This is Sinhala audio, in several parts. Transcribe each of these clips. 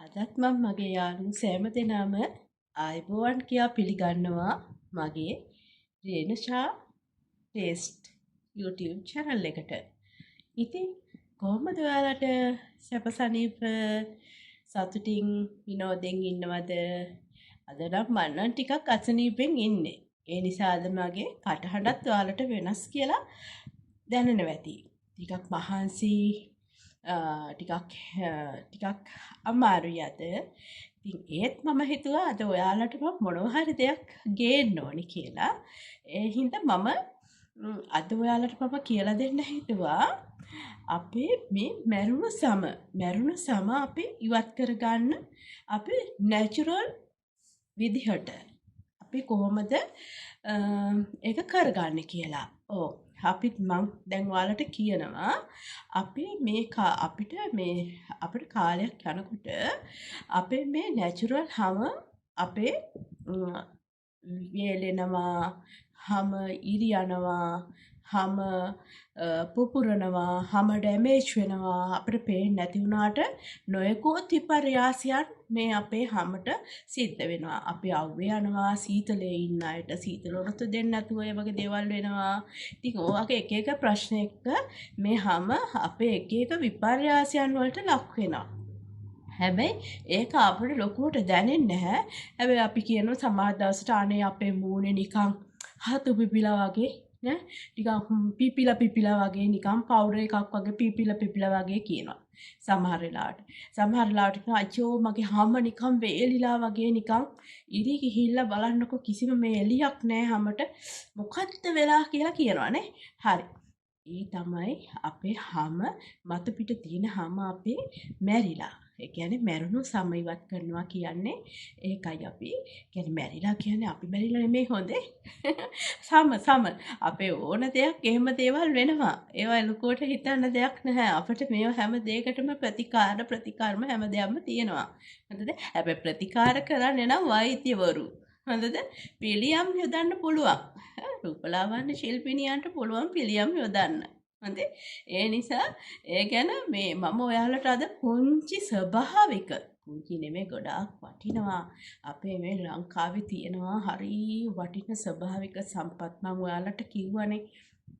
අදත් මම මගේ යාළුවෝ සෑම දෙනාම ආයුබෝවන් කියා පිළිගන්නවා මගේ රේණුෂා ටේස්ට් YouTube channel එකට. ඉතින් කොහොමද ඔයාලට සැප සනීප සතුටින් විනෝදෙන් ඉන්නවද? අද නම් මම නම් ටිකක් අසනීපෙන් ඉන්නේ. ඒ නිසා අද මගේ කටහඬත් ඔයාලට වෙනස් කියලා දැනෙනවා ඇති. ටිකක් මහන්සි ටිකක් අමාරුයි අද. ඉතින් ඒත් මම හිතුවා අද ඔයාලට මම මොනවා හරි දෙයක් ගේන්න ඕනි කියලා. ඒ හින්දා මම අද ඔයාලට මම කියලා දෙන්න හිතුවා අපේ මේ මැරුණු සම අපි ඉවත් කරගන්න අපි නැචරල් විදිහට අපි කොහොමද ඒක කරගන්නේ කියලා. ඔව් අපිත් මං දැන් ඔයාලට කියනවා අපිට කාලයක් යනකොට අපේ මේ නැචරල් හැම අපේ වේලෙනවා හැම ඉරි යනවා හැම පුපුරනවා හැම ඩැමේජ් වෙනවා අපිට පේන්නේ නැති වුණාට නොයෙකුත් විපර්යාසයන් මේ අපේ හැමට සිද්ධ වෙනවා. අපි අවුවේ යනවා සීතලේ ඉන්න අයට සීතල වලට දෙන්න නැතුව ඒ වගේ දේවල් වෙනවා. ඉතින් ඔයගේ එක එක ප්‍රශ්න එක්ක මේ හැම අපේ එක එක විපර්යාසයන් වලට ලක් වෙනවා. හැබැයි ඒක අපිට ලොකුවට දැනෙන්නේ නැහැ. හැබැයි අපි කියනවා සමහර දවසට අනේ අපේ මූණේ නිකන් හතු පිපිලා වගේ නේ ටිකක් පිපිලා වගේ නිකන් පවුඩර් එකක් වගේ පිපිලා වගේ කියනවා. සමහර වෙලාවට කියනවා අයියෝ මගේ හැම නිකන් වේලිලා වගේ නිකන් ඉරි ගිහිල්ලා බලන්නකො කිසිම මේ එලියක් නැහැ හැමට මොකද්ද වෙලා කියලා කියනවානේ. හරි. ඒ තමයි අපේ හැම මත පිට තියෙන හැම අපේ මැරිලා. ඒ කියන්නේ මැරුණු සම ඉවත් කරනවා කියන්නේ ඒකයි අපි. කියන්නේ මැරිලා කියන්නේ අපි මැරිලා නෙමෙයි හොඳේ. සම අපේ ඕන දෙයක් එහෙම දේවල් වෙනවා. ඒවා ලොකුවට හිතන්න දෙයක් නැහැ. අපිට මේවා හැම දෙයකටම ප්‍රතිකාරම හැම දෙයක්ම තියෙනවා. හරිද? හැබැයි ප්‍රතිකාර කරන්නේ නම් වෛද්‍යවරු. හරිද? පිළියම් යොදන්න පුළුවන්. රූපලාවන්‍ය ශිල්පිනියන්ට පුළුවන් පිළියම් යොදන්න. හොඳේ. ඒ නිසා ඒ ගැන මේ මම ඔයාලට අද පුංචි ස්වභාවික පුංචි නෙමෙයි ගොඩාක් වටිනවා අපේ මේ ලංකාවේ තියෙනවා හරි වටින ස්වභාවික සම්පත් මම ඔයාලට කිව්වනේ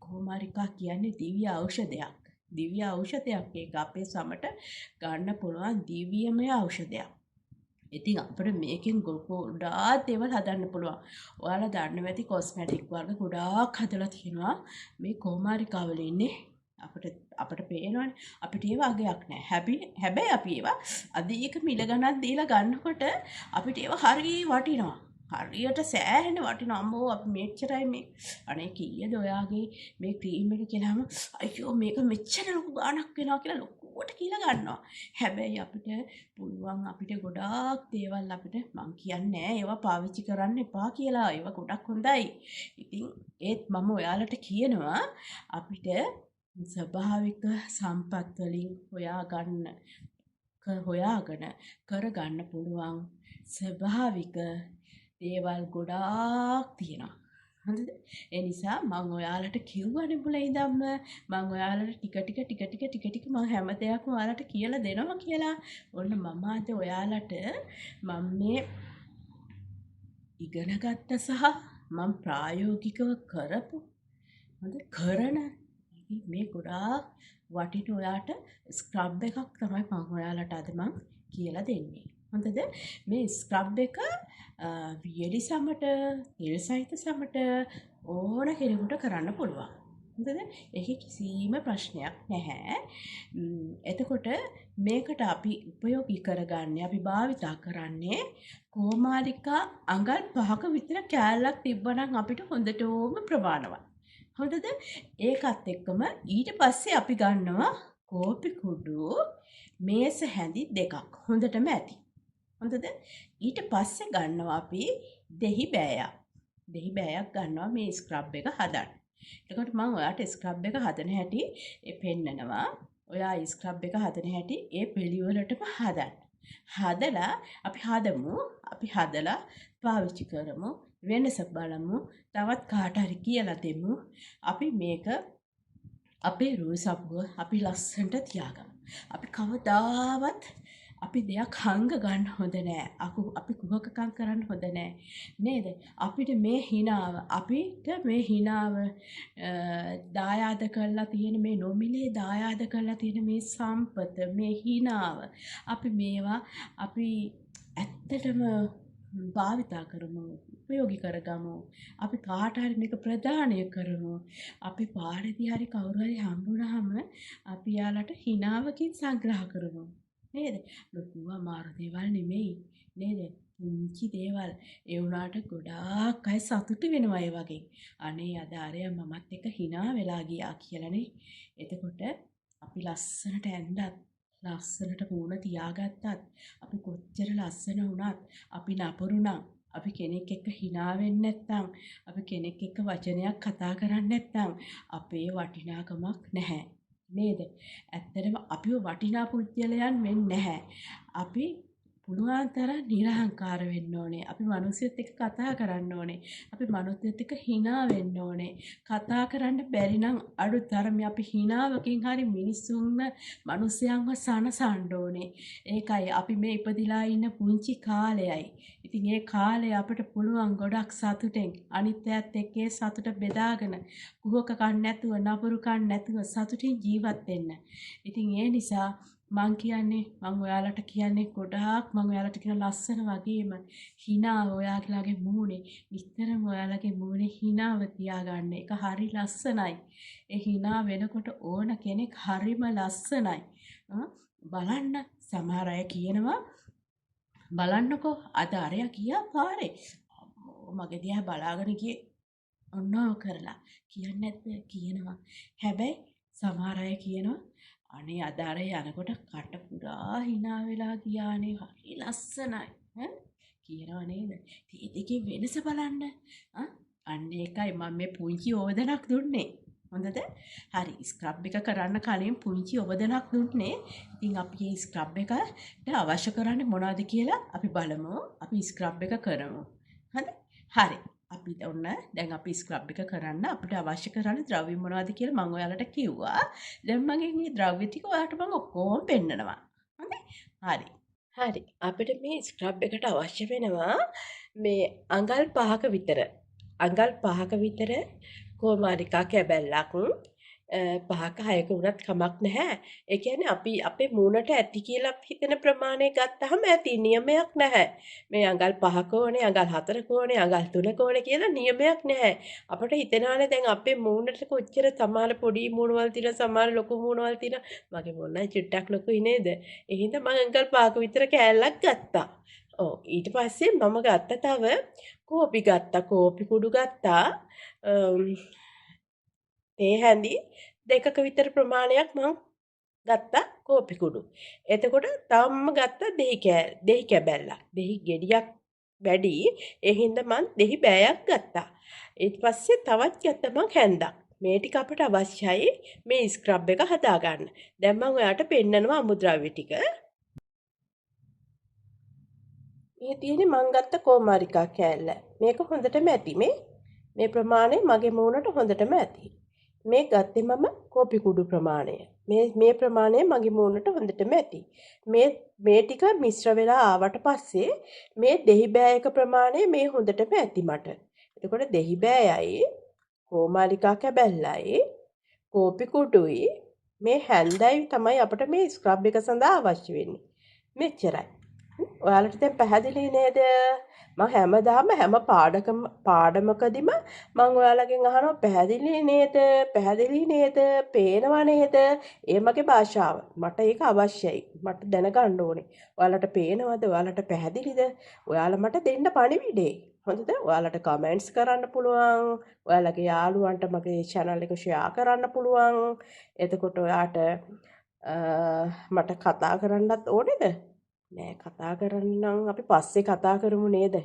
කොමාරිකා කියන්නේ දිව්‍ය ඖෂධයක්. දිව්‍ය ඖෂධයක් ඒක අපේ සමට ගන්න පුළුවන් දිව්‍යමය ඖෂධයක්. ඉතින් අපිට මේකෙන් ගොඩාක් දේවල් හදන්න පුළුවන්. ඔයාලා දන්නවා ඇති කොස්මැටික් වර්ග ගොඩාක් හදලා තියෙනවා. මේ කොමාරිකාවල ඉන්නේ අපිට පේනවනේ අපිට ඒව අගයක් නැහැ. හැබැයි අපි ඒවා අධික මිල ගණන් දීලා ගන්නකොට අපිට ඒව හරිය වටිනවා. හරියට සෑහෙන වටිනවා. අම්මෝ අපි මෙච්චරයි මේ අනේ කීයද ඔයාගේ මේ ක්‍රීම් එක කියලාම අයියෝ මේක මෙච්චර ලොකු ගාණක් වෙනවා කියලා ලොකුවට කියලා ගන්නවා. හැබැයි අපිට පුළුවන් අපිට ගොඩාක් දේවල් අපිට මං කියන්නේ ඒවා පාවිච්චි කරන්න එපා කියලා. ඒවා ගොඩක් හොඳයි. ඉතින් ඒත් මම ඔයාලට කියනවා අපිට ස්වභාවික සම්පත් වලින් හොයාගෙන කරගන්න පුළුවන් ස්වභාවික දේවල් ගොඩාක් තියෙනවා. හරිද? ඒ නිසා මම ඔයාලට කිව්වනේ මුලින් ඉඳන්ම මම ඔයාලට ටික මම හැම දෙයක්ම ඔයාලට කියලා දෙනවා කියලා. ඔන්න මම අද ඔයාලට මම මේ ඉගෙනගත්ත සහ මම ප්‍රායෝගිකව කරපු කරන මේ ගොඩාක් වටින ඔයාට ස්ක්‍රබ් එකක් තමයි මම ඔයාලට අද මම කියලා දෙන්නේ. හොඳද? මේ ස්ක්‍රබ් එක වියලි සමට, තෙල් සහිත සමට ඕන කෙනෙකුට කරන්න පුළුවන්. හොඳද? ඒකේ කිසිම ප්‍රශ්නයක් නැහැ. එතකොට මේකට අපි උපයෝගී කරගන්නේ අපි භාවිතා කරන්නේ කොමාරිකා අඟල් 5ක විතර කෑල්ලක් තිබ්බනම් අපිට හොඳටම ප්‍රමාණවත්. හොඳද? ඒකත් එක්කම ඊට පස්සේ අපි ගන්නවා කෝපි කුඩු මේස හැඳි දෙකක්. හොඳටම ඇති. හොඳද? ඊට පස්සේ ගන්නවා අපි දෙහි බෑයක්. දෙහි බෑයක් ගන්නවා මේ ස්ක්‍රබ් එක හදන්න. එතකොට මම ඔයාලට ස්ක්‍රබ් එක හදන හැටි පෙන්නනවා. ඔයා ස්ක්‍රබ් එක හදන හැටි ඒ පිළිවෙලටම හදන්න. හදලා අපි හදලා පාවිච්චි කරමු. වෙනස බලමු. තවත් කාට හරි කියලා දෙමු. අපි මේක අපේ රූ සපුව අපි ලස්සනට තියාගමු. අපි කවදාවත් අපි දෙයක් හංග ගන්න හොඳ නෑ. අපි කුහකකම් කරන්න හොඳ නෑ. නේද? අපිට මේ හිනාව දායාද කරලා තියෙන මේ නොමිලේ දායාද කරලා තියෙන මේ සම්පත, මේ හිනාව අපි මේවා අපි ඇත්තටම භාවිතා කරමු, උපයෝගී කරගමු. අපි කාට හරි මේක ප්‍රදානය කරමු. අපි පාරේදී හරි කවුරු හරි හම්බුනහම අපි යාලට හිනාවකින් සංග්‍රහ කරමු. නේද? ලොකු අමාරු දේවල් නෙමෙයි. නේද? පුංචි දේවල්. ඒ වුණාට ගොඩාක් අය සතුටු වෙනවා ඒ වගේ. අනේ අද ආරයා මමත් එක්ක hina වෙලා ගියා කියලානේ. එතකොට අපි ලස්සනට ඇඳත් ලස්සනට මූණ තියාගත්තත් අපි කොච්චර ලස්සන වුණත් අපි නපුරුණා අපි කෙනෙක් එක්ක hina වෙන්නේ නැත්නම් අපි කෙනෙක් එක්ක වචනයක් කතා කරන්නේ නැත්නම් අපේ වටිනාකමක් නැහැ. නේද? ඇත්තටම අපිව වටිනා පුද්ගලයන් වෙන්නේ නැහැ. අපි පුළුවන් තරම් නිර්හංකාර වෙන්න ඕනේ. අපි මිනිස්සුත් එක්ක කතා කරන්න ඕනේ. අපි මිනිස්සුත් එක්ක hina වෙන්න ඕනේ. කතා කරන්න බැරි නම් අඩුතරමේ අපි hinaවකින් හරි මිනිස්සුන්ව සනසන්න ඕනේ. ඒකයි අපි මේ ඉපදිලා ඉන්න පුංචි කාලයයි. ඉතින් ඒ කාලේ අපිට පුළුවන් ගොඩක් සතුටෙන් අනිත්‍යයත් එක්ක ඒ සතුට බෙදාගෙන කුහකකම් නැතුව නපුරුකම් නැතුව සතුටින් ජීවත් වෙන්න. ඉතින් ඒ නිසා මං ඔයාලට කියන්නේ ගොඩාක් මං ඔයාලට කියන ලස්සන වගේම hina ඔයාලගේ මූණේ නිතරම ඔයාලගේ මූණේ hinaව තියාගන්න. ඒක හරි ලස්සනයි. ඒ hina වෙනකොට ඕන කෙනෙක් හරිම ලස්සනයි. බලන්න සමහර අය කියනවා බලන්නකෝ අද අරයා ගියා පාරේ. මගේ දිහා බලාගෙන ගියේ ඔන්නෝ කරලා. කියන්නේ නැද්ද? කියනවා. හැබැයි සමහර අය කියනවා අනේ අද අර යනකොට කට පුරා hina වෙලා ගියානේ හරි ලස්සනයි කියනවා නේද? ඉතින් ඒකේ වෙනස බලන්න. අන්න ඒකයි මම මේ පුංචි ඕවදනක් දුන්නේ. හොඳද? හරි ස්ක්‍රබ් එක කරන්න කලින් පුංචි ඕවදනක් දුන්නේ. ඉතින් අපි මේ ස්ක්‍රබ් එකට අවශ්‍ය කරන්නේ මොනවද කියලා අපි බලමු. අපි ස්ක්‍රබ් එක කරමු. හරි. අපි දැන් අපි ස්ක්‍රබ් එක කරන්න අපිට අවශ්‍ය කරන ද්‍රව්‍ය මොනවද කියලා මම ඔයාලට කිව්වා. දැන් මගේ මේ ද්‍රව්‍ය ටික ඔයාලට මම ඔක්කොම පෙන්නනවා. හරි. අපිට මේ ස්ක්‍රබ් එකට අවශ්‍ය වෙනවා මේ අඟල් 5ක විතර. අඟල් 5ක විතර කොමාරිකා කැබැල්ලක් 5ක 6ක වුණත් කමක් නැහැ. ඒ කියන්නේ අපි අපේ මූණට ඇති කියලා හිතන ප්‍රමාණය ගත්තාම ඇති නියමයක් නැහැ. මේ අඟල් 5ක ඕනේ, අඟල් 4ක ඕනේ, අඟල් 3ක ඕනේ කියලා නියමයක් නැහැ. අපිට හිතෙනවානේ දැන් අපේ මූණට කොච්චර සමහර පොඩි මූණවල් තියෙන, සමහර ලොකු මූණවල් තියෙන. මගේ මූණ චුට්ටක් ලොකුයි නේද? ඒ හින්දා මම අඟල් 5ක විතර කෑල්ලක් ගත්තා. ඊට පස්සේ මම ගත්ත තව කෝපි ගත්තා, කෝපි කුඩු ගත්තා. තේ හැඳි 2ක විතර ප්‍රමාණයක් මම ගත්තා කෝපි කුඩු. එතකොට තවම ගත්තා දෙහි කැබැල්ලක්. දෙහි ගෙඩියක් වැඩි. ඒ හින්දා මම දෙහි බෑයක් ගත්තා. ඊට පස්සේ තවත් ගත්තා මම හැන්දක්. මේ ටික අපිට අවශ්‍යයි මේ ස්ක්‍රබ් එක හදාගන්න. දැන් මම ඔයාලට පෙන්නනවා අමුද්‍රව්‍ය ටික. මේ තියෙන්නේ මම ගත්ත කොමාරිකා කෑල්ල. මේක හොඳටම ඇති මේ ප්‍රමාණය මගේ මූණට හොඳටම ඇති. මේ ගත්තේ මම කෝපි කුඩු ප්‍රමාණය. මේ ප්‍රමාණය මගේ මූණට හොඳටම ඇති. මේ ටික මිශ්‍ර වෙලා ආවට පස්සේ මේ දෙහි බෑයක ප්‍රමාණය මේ හොඳටම ඇති මට. එතකොට දෙහි බෑයයි කොමාරිකා කැබැල්ලයි කෝපි කුඩුයි මේ හැන්දයි තමයි අපිට මේ ස්ක්‍රබ් එක සඳහා අවශ්‍ය වෙන්නේ. මෙච්චරයි. ඔයාලට දැන් පැහැදිලි නේද? මම හැමදාම හැම පාඩමකදීම මම ඔයාලගෙන් අහනවා පැහැදිලි නේද? පැහැදිලි නේද? පේනව නේද? ඒ මගේ භාෂාව. මට ඒක අවශ්‍යයි. මට දැනගන්න ඕනේ. ඔයාලට පේනවද? ඔයාලට පැහැදිලිද? ඔයාලා මට දෙන්න පණිවිඩේ. හොඳද? ඔයාලට කමෙන්ට්ස් කරන්න පුළුවන්. ඔයාලගේ යාළුවන්ට මගේ channel එක share කරන්න පුළුවන්. එතකොට ඔයාට මට කතා කරන්නත් ඕනේද? නෑ කතා කරන්නම් අපි පස්සේ කතා කරමු නේද?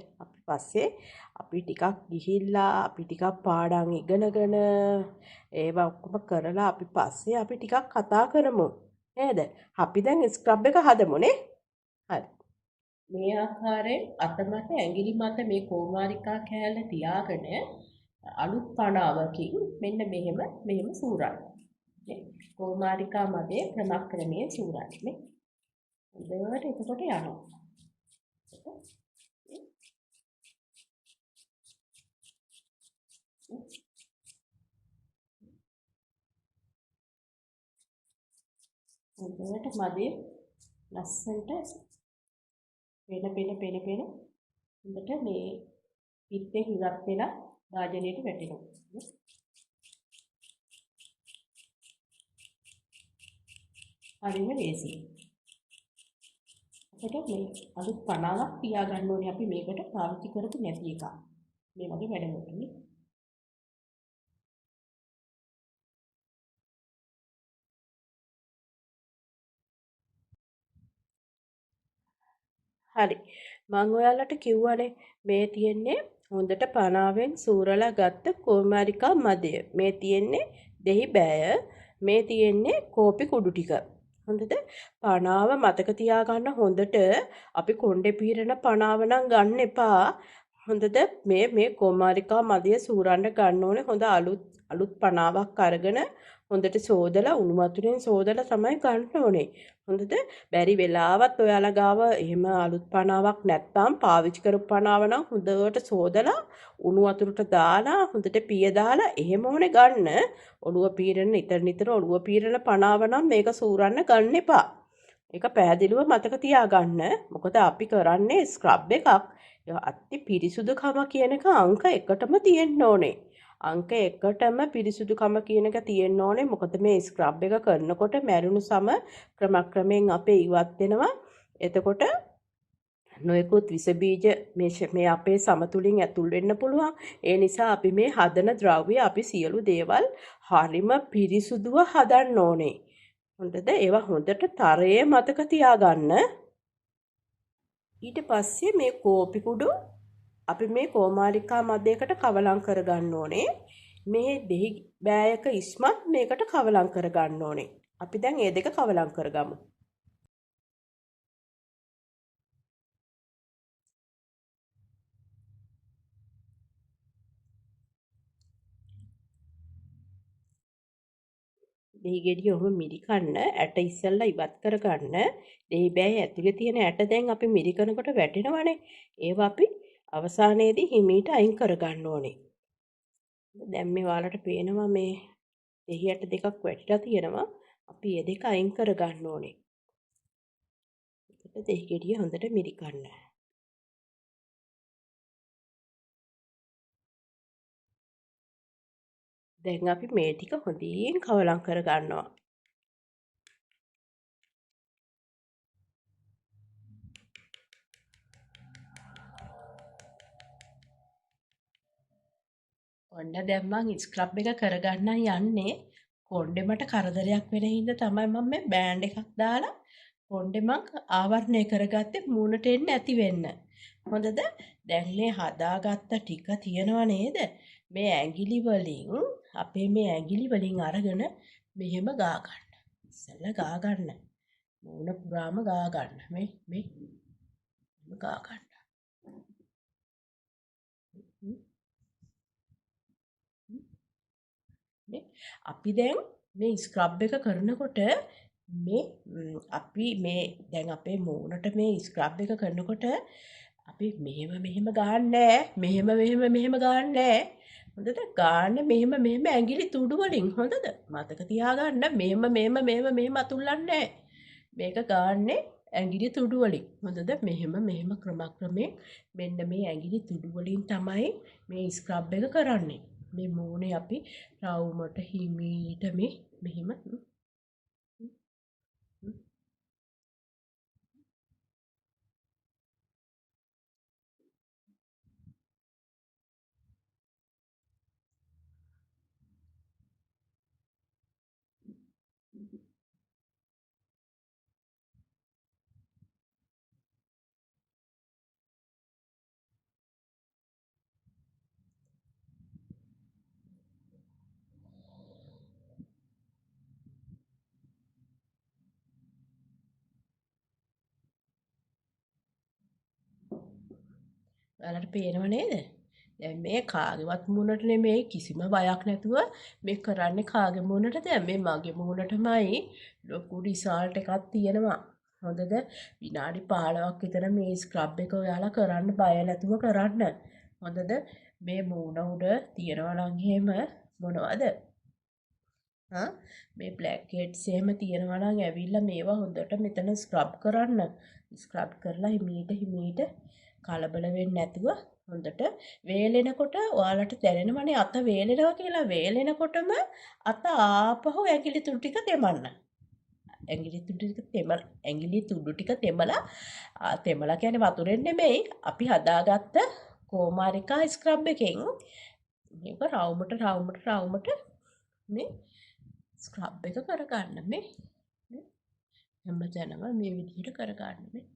අපි ටිකක් ගිහිල්ලා අපි ටිකක් පාඩම් ඉගෙනගෙන ඒවා ඔක්කොම කරලා අපි පස්සේ අපි ටිකක් කතා කරමු නේද? අපි දැන් ස්ක්‍රබ් එක හදමු නේ? හරි. මේ ආකාරයෙන් අත මත ඇඟිලි මත මේ කොමාරිකා කෑල්ල තියාගෙන අලුත් පණාවකින් මෙන්න මෙහෙම සූරන්න. කොමාරිකා මතේ ක්‍රමක්‍රමයෙන් සූරන්න නේ. හොඳට එතකොට යනවා. හොඳට මදේ ලස්සනට පෙන හොඳට මේ පිත්තේ ඉවත් වෙලා භාජනයට වැටෙනවා. හරිම ලේසියි. අපිට මේ අලුත් 50ක් තියාගන්න ඕනේ අපි මේකට පාවිච්චි කරපු නැති එකක්. මේ වගේ වැඩමුළුනේ. හරි. මම ඔයාලට කිව්වනේ මේ තියෙන්නේ හොඳට පනාවෙන් සූරලා ගත්ත කුමාරිකා මදය. මේ තියෙන්නේ දෙහි බෑය. මේ තියෙන්නේ කෝපි කුඩු ටික. හොඳද? පනාව මතක තියාගන්න හොඳට අපි කොණ්ඩේ පීරන පනාව නම් ගන්න එපා. හොඳද? මේ කුමාරිකා මදය සූරන්න ගන්න ඕනේ. හොඳ අලුත් පනාවක් අරගෙන හොඳට සෝදලා උණු වතුරෙන් සෝදලා තමයි ගන්න ඕනේ. හොඳද? බැරි වෙලාවත් ඔයාලා ගාව එහෙම අලුත් පනාවක් නැත්නම් පාවිච්චි කරපු පනාව නම් හොඳට සෝදලා උණු වතුරට දාලා හොඳට පිය දාලා එහෙම ඕනේ ගන්න. ඔළුව පීරන නිතර ඔළුව පීරන පනාව නම් මේක සූරන්න ගන්න එපා. ඒක පැහැදිලිව මතක තියාගන්න. මොකද අපි කරන්නේ ස්ක්‍රබ් එකක්. අති පිරිසුදුකම කියන එක අංක 1ටම තියෙන්න ඕනේ. අංක 1ටම පිරිසුදුකම කියන එක තියෙන්න ඕනේ. මොකද මේ ස්ක්‍රබ් එක කරනකොට මැරුණු සම ක්‍රමක්‍රමයෙන් අපේ ඉවත් වෙනවා. එතකොට නොයෙකුත් විස බීජ මේ අපේ සම තුලින් ඇතුල් වෙන්න පුළුවන්. ඒ නිසා අපි මේ හදන ද්‍රව්‍ය අපි සියලු දේවල් හරිම පිරිසුදුව හදන්න ඕනේ. හොඳද? ඒවා හොඳට තරයේ මතක තියාගන්න. ඊට පස්සේ මේ කෝපි කුඩු අපි මේ කුමාරිකා මදයකට කවලම් කරගන්න ඕනේ. මේ දෙහි බෑයක ඉස්මත් මේකට කවලම් කරගන්න ඕනේ. අපි දැන් මේ දෙක කවලම් කරගමු. දෙහි ගෙඩිය ඔහොම මිරිකන්න ඇට ඉස්සෙල්ලා ඉවත් කරගන්න. දෙහි බෑය ඇතුලේ තියෙන ඇට දැන් අපි මිරිකනකොට වැටෙනවනේ. ඒවා අපි අවසානයේදී හිමීට අයින් කරගන්න ඕනේ. දැන් මේ ඔයාලට පේනවා මේ දෙහි ඇට දෙකක් වැටිලා තියෙනවා. අපි මේ දෙක අයින් කරගන්න ඕනේ. එතකොට දෙහි ගෙඩිය හොඳට මිරිකන්න. දැන් අපි මේ ටික හොඳින් කවලම් කරගන්නවා. ඔන්න දැන් මං ස්ක්‍රබ් එක කරගන්න යන්නේ. කොණ්ඩේ මට කරදරයක් වෙන හින්දා තමයි මම මේ බෑන්ඩ් එකක් දාලා කොණ්ඩේ මං ආවරණය කරගත්තේ මූණට එන්නේ නැති වෙන්න. හොඳද? දැන් මේ හදාගත්ත ටික තියනව නේද? මේ ඇඟිලි වලින් අපේ මේ ඇඟිලි වලින් අරගෙන මෙහෙම ගා ගන්න. ඉස්සෙල්ලා ගා ගන්න. මූණ පුරාම ගා ගන්න. මේ ගා ගන්න. අපි දැන් මේ ස්ක්‍රබ් එක කරනකොට මේ අපි මේ දැන් අපේ මූණට මේ ස්ක්‍රබ් එක කරනකොට අපි මෙහෙම ගාන්නේ මෙහෙම ගාන්නේ. හොඳද? ගාන්නේ මෙහෙම ඇඟිලි තුඩු වලින්. හොඳද? මතක තියාගන්න මෙහෙම අතුල්ලන්නේ. මේක ගාන්නේ ඇඟිලි තුඩු වලින්. හොඳද? මෙහෙම ක්‍රමක්‍රමයෙන් මෙන්න මේ ඇඟිලි තුඩු වලින් තමයි මේ ස්ක්‍රබ් එක කරන්නේ. මේ මූණේ අපි රවුමට හිමීට මෙහෙම ඔයාලට පේනව නේද? දැන් මේ කාගේවත් මූණට නෙමෙයි කිසිම බයක් නැතුව මේ කරන්නේ කාගේ මූණටද? මේ මගේ මූණටමයි ලොකු රිසල්ට් එකක් තියෙනවා. හොඳද? විනාඩි 15ක් විතර මේ ස්ක්‍රබ් එක ඔයාලා කරන්න බය නැතුව කරන්න. හොඳද? මේ මූණ උඩ තියනවා නම් එහෙම මොනවද? මේ බ්ලැක් හෙඩ්ස් එහෙම තියෙනවා නම් ඇවිල්ලා මේවා හොඳට මෙතන ස්ක්‍රබ් කරන්න. ස්ක්‍රබ් කරලා හිමීට කලබල වෙන්නේ නැතුව හොඳට වේලෙනකොට ඔයාලට දැනෙනවනේ අත වේලෙනවා කියලා. වේලෙනකොටම අත ආපහු ඇඟිලි තුඩු ටික තෙමන්න. ඇඟිලි තුඩු ටික තෙමලා කියන්නේ වතුරෙන් නෙමෙයි. අපි හදාගත්ත කෝමාරිකා ස්ක්‍රබ් එකෙන් මේක රවුමට මේ ස්ක්‍රබ් එක කරගන්න මේ හැමතැනම මේ විදිහට කරගන්න මේ.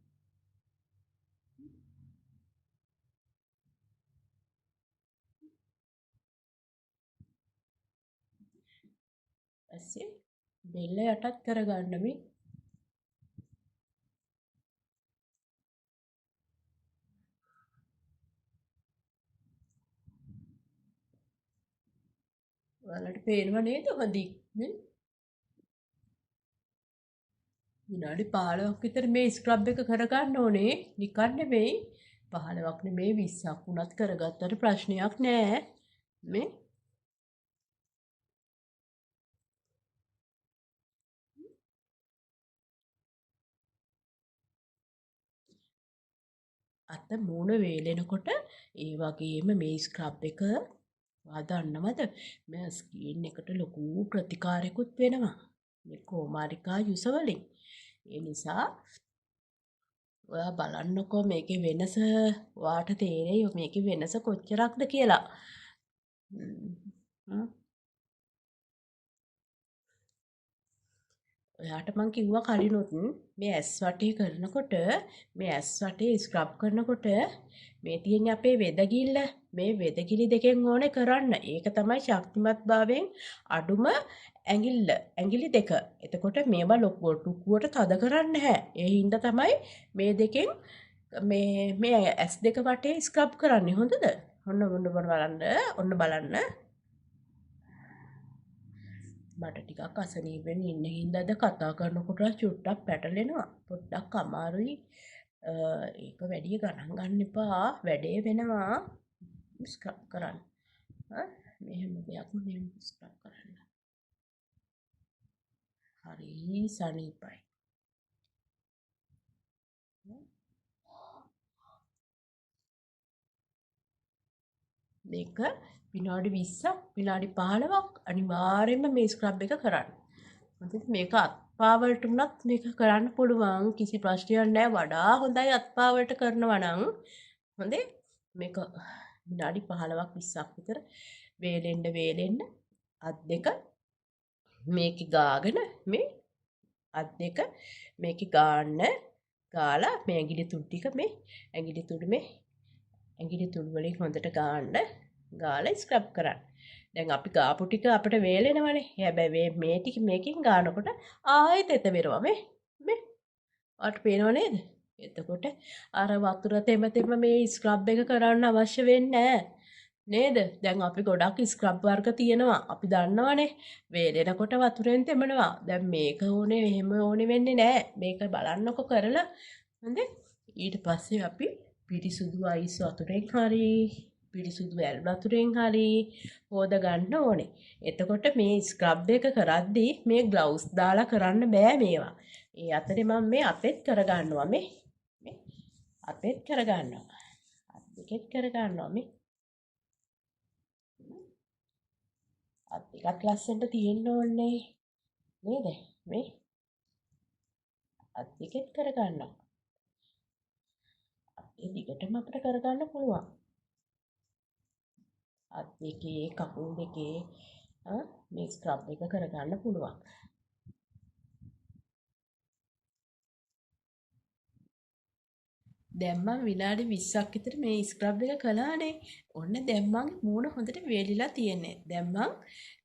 ඊපස්සේ බෙල්ල යටත් කරගන්න මේ. ඔයාලට පේනව නේද හොඳින් නේ? විනාඩි 15ක් විතර මේ ස්ක්‍රබ් එක කරගන්න ඕනේ. නිකන් නෙමෙයි 15ක් නෙමෙයි 20ක් වුණත් කරගත්තට ප්‍රශ්නයක් නෑ මේ. අත මූණ වේලෙනකොට ඒ වගේම මේ ස්ක්‍රබ් එක ඔයා දන්නවද මේ ස්කින් එකට ලොකු ප්‍රතිකාරයකුත් වෙනවා මේ කෝමාරිකා යුස වලින්. ඒ නිසා ඔයා බලන්නකෝ මේකේ වෙනස. ඔයාට තේරෙයි මේකේ වෙනස කොච්චරක්ද කියලා. ඔයාට මං කිව්වා කලිනුත් මේ ඇස් වටේ කරනකොට මේ ඇස් වටේ ස්ක්‍රබ් කරනකොට මේ තියෙන අපේ වෙදගිල්ල මේ වෙදගිලි දෙකෙන් ඕනේ කරන්න. ඒක තමයි ශක්තිමත් භාවයෙන් අඩුම ඇඟිලි දෙක. එතකොට මේවා ලොකුවට තද කරන්න නැහැ. ඒ හින්දා තමයි මේ දෙකෙන් මේ ඇස් දෙක වටේ ස්ක්‍රබ් කරන්නේ. හොඳද? ඔන්න බලන්න. මට ටිකක් අසනීපෙන් ඉන්න හින්දාද කතා කරනකොට චුට්ටක් පැටලෙනවා. පොඩ්ඩක් අමාරුයි. ඒක වැඩි ගණන් ගන්න එපා. වැඩේ වෙනවා. ස්ක්‍රබ් කරන්න. මෙහෙම දෙයක්ම මෙහෙම ස්ක්‍රබ් කරන්න. හරි සනීපයි. මේක විනාඩි 20ක් විනාඩි 15ක් අනිවාර්යයෙන්ම මේ ස්ක්‍රබ් එක කරන්න. හොඳට මේක අත්පා වලට උනත් මේක කරන්න පුළුවන්. කිසි ප්‍රශ්නයක් නැහැ. වඩා හොඳයි අත්පා වලට කරනවා නම්. හොඳේ මේක විනාඩි 15ක් 20ක් විතර වේලෙන්න අත් දෙක මේකේ ගාගෙන මේ අත් දෙක මේකේ ගාලා මේ ඇඟිලි තුඩු ටික මේ ඇඟිලි තුඩු වලින් හොඳට ගාලා ස්ක්‍රබ් කරන්න. දැන් අපි ගාපු ටික අපිට වේලෙනවනේ. හැබැයි මේ ටික මේකෙන් ගානකොට ආයෙත් එත වෙනවා මේ. ඔයාලට පේනව නේද? එතකොට අර වතුර තෙම මේ ස්ක්‍රබ් එක කරන්න අවශ්‍ය වෙන්නේ නේද? දැන් අපි ගොඩක් ස්ක්‍රබ් වර්ග තියෙනවා. අපි දන්නවනේ වේලෙනකොට වතුරෙන් තෙමනවා. දැන් මේක ඕනේ එහෙම ඕනේ වෙන්නේ නැහැ. මේක බලන්නකො කරලා. හොඳේ. ඊට පස්සේ අපි පිරිසුදු අයිස් වතුරෙන් හරි පිරිසුදු ඇල් වතුරෙන් හරි හොද ගන්න ඕනේ. එතකොට මේ ස්ක්‍රබ් එක කරද්දී මේ ග්ලව්ස් දාලා කරන්න බෑ මේවා. ඒ අතරේ මම මේ අතෙත් කරගන්නවා මේ අතෙත් කරගන්නවා. අත් දෙකෙත් කරගන්නවා මේ. අත් දෙකත් ලස්සනට තියෙන්න ඕනේ නේද? මේ අත් දෙකෙත් කරගන්නවා. ඒ දිගටම අපිට කරගන්න පුළුවන්. අත් දෙකේ කකුල් දෙකේ මේ ස්ක්‍රබ් එක කරගන්න පුළුවන්. දැන් මම විනාඩි 20ක් විතර මේ ස්ක්‍රබ් එක කළානේ. ඔන්න දැන් මගේ මූණ හොඳට වේලිලා තියෙන්නේ. දැන් මම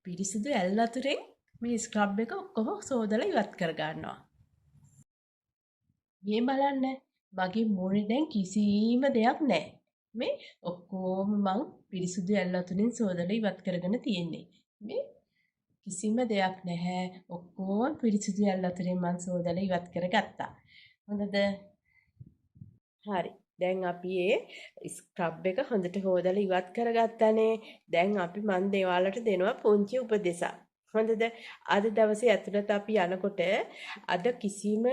පිරිසිදු ඇල් වතුරෙන් මේ ස්ක්‍රබ් එක ඔක්කොම සෝදලා ඉවත් කර ගන්නවා. මේ බලන්න මගේ මූණේ දැන් කිසිම දෙයක් නැහැ. මේ ඔක්කොම මං පිරිසිදු ඇල් වතුරෙන් සෝදලා ඉවත් කරගෙන තියෙන්නේ. මේ කිසිම දෙයක් නැහැ. ඔක්කොම පිරිසිදු ඇල් වතුරෙන් මං සෝදලා ඉවත් කරගත්තා. හොඳද? හරි. දැන් අපි ඒ ස්ක්‍රබ් එක හොඳට හොදලා ඉවත් කරගත්තානේ. දැන් අපි මන් දේවාලට දෙනවා පුංචි උපදෙසක්. හොඳද? අද දවසේ ඇතුළත අපි යනකොට අද කිසිම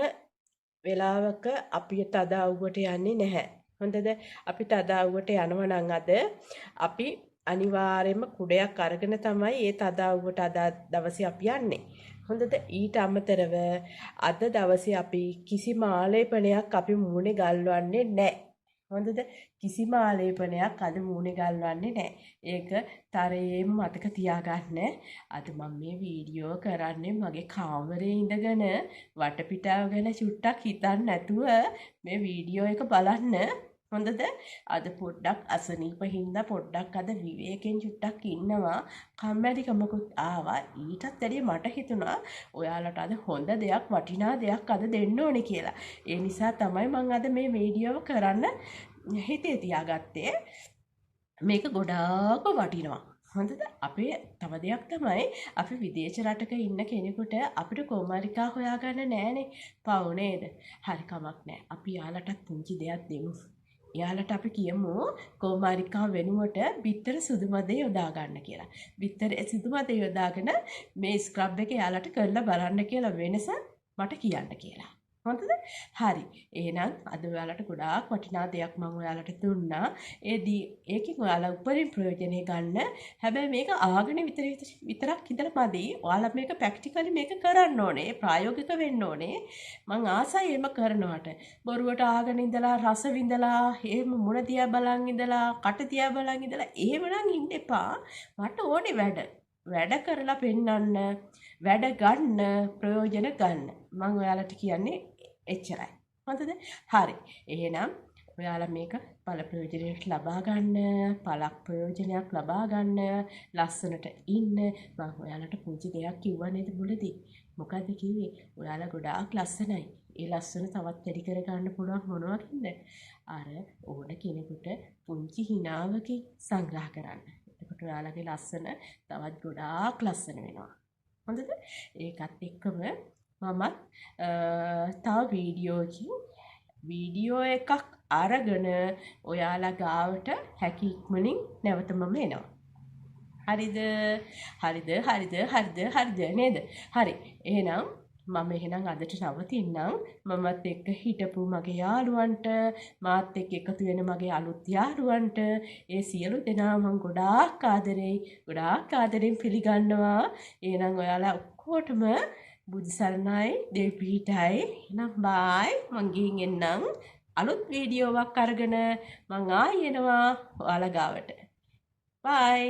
වෙලාවක අපි තදාවුවට යන්නේ නැහැ. හොඳද? අපි තදාවුවට යනවා නම් අද අපි අනිවාර්යයෙන්ම කුඩයක් අරගෙන තමයි ඒ තදාවුවට අද දවසේ අපි යන්නේ. හොඳද? ඊට අමතරව අද දවසේ අපි කිසිම ආලේපනයක් අපි මූණේ ගල්වන්නේ නැහැ. හොඳද? කිසිම ආලේපනයක් අද මූණේ ගල්වන්නේ නැහැ. ඒක තරයේම මතක තියාගන්න. අද මම මේ වීඩියෝ කරන්නේ මගේ කාමරේ ඉඳගෙන වටපිටාව ගැන චුට්ටක් හිතන්න නැතුව මේ වීඩියෝ එක බලන්න. හොඳද? අද පොඩ්ඩක් අසනීප හින්දා පොඩ්ඩක් අද විවේකයෙන් චුට්ටක් ඉන්නවා. කම්මැලිකමකුත් ආවා. ඊටත් වැඩිය මට හිතුණා ඔයාලට අද හොඳ දෙයක් වටිනා දෙයක් අද දෙන්න ඕනේ කියලා. ඒ නිසා තමයි මම අද මේ වීඩියෝව කරන්න හිතේ තියාගත්තේ. මේක ගොඩාක් වටිනවා. හොඳද? අපේ තව දෙයක් තමයි අපි විදේශ රටක ඉන්න කෙනෙකුට අපිට කොමාරිකා හොයාගන්න නෑනේ. පව් නේද? හරි කමක් නෑ. අපි යාලටත් පුංචි දෙයක් දෙමු. එයාලට අපි කියමු කොමාරිකා වෙනුවට බිත්තර සුදු මදේ යොදා ගන්න කියලා. බිත්තර සුදු මදේ යොදාගෙන මේ ස්ක්‍රබ් එක එයාලට කරලා බලන්න කියලා වෙනස මට කියන්න කියලා. හොඳද? හරි. එහෙනම් අද ඔයාලට ගොඩාක් වටිනා දෙයක් මම ඔයාලට දුන්නා. ඒකෙන් ඔයාලා උපරිම ප්‍රයෝජනෙ ගන්න. හැබැයි මේක ආගෙන විතරක් ඉඳලා මදි. ඔයාලා මේක ප්‍රැක්ටිකලි මේක කරන්න ඕනේ. ප්‍රායෝගික වෙන්න ඕනේ. මං ආසයි එහෙම කරනවට. බොරුවට ආගෙන ඉඳලා රස විඳලා එහෙම මුණ දිහා බලන් ඉඳලා කට දිහා බලන් ඉඳලා එහෙමනම් ඉන්න එපා. මට ඕනේ වැඩ. වැඩ කරලා පෙන්නන්න. වැඩ ගන්න ප්‍රයෝජන ගන්න. මං ඔයාලට කියන්නේ එච්චරයි. හොඳද? හරි. එහෙනම් ඔයාලා මේක පළ ප්‍රයෝජනයක් ලබා ගන්න, පළක් ප්‍රයෝජනයක් ලබා ගන්න, ලස්සනට ඉන්න. මම ඔයාලට පුංචි දෙයක් කිව්වා නේද මුලදී? මොකද්ද කිව්වේ? ඔයාලා ගොඩාක් ලස්සනයි. ඒ ලස්සන තවත් වැඩි කර ගන්න පුළුවන් මොනවකින්ද? අර ඕන කෙනෙකුට පුංචි හිනාවකින් සංග්‍රහ කරන්න. එතකොට ඔයාලගේ ලස්සන තවත් ගොඩාක් ලස්සන වෙනවා. හොඳද? ඒකත් එක්කම මමත් තව වීඩියෝ එකක් අරගෙන ඔයාලා ගාවට හැකි ඉක්මනින් නැවත මම එනවා. හරිද? හරිද නේද? හරි. එහෙනම් මම අදට නවතින්නම්. මමත් එක්ක හිටපු මගේ යාළුවන්ට, මාත් එක්ක එකතු වෙන මගේ අලුත් යාළුවන්ට, ඒ සියලු දෙනා මම ගොඩාක් ආදරෙන් පිළිගන්නවා. එහෙනම් ඔයාලා ඔක්කොටම බුදු සරණයි, දෙවි පිහිටයි. එහෙනම් බයි. මං ගිහින් එන්නම්. අලුත් වීඩියෝවක් අරගෙන මං ආයෙ එනවා ඔයාලා ගාවට. බයි.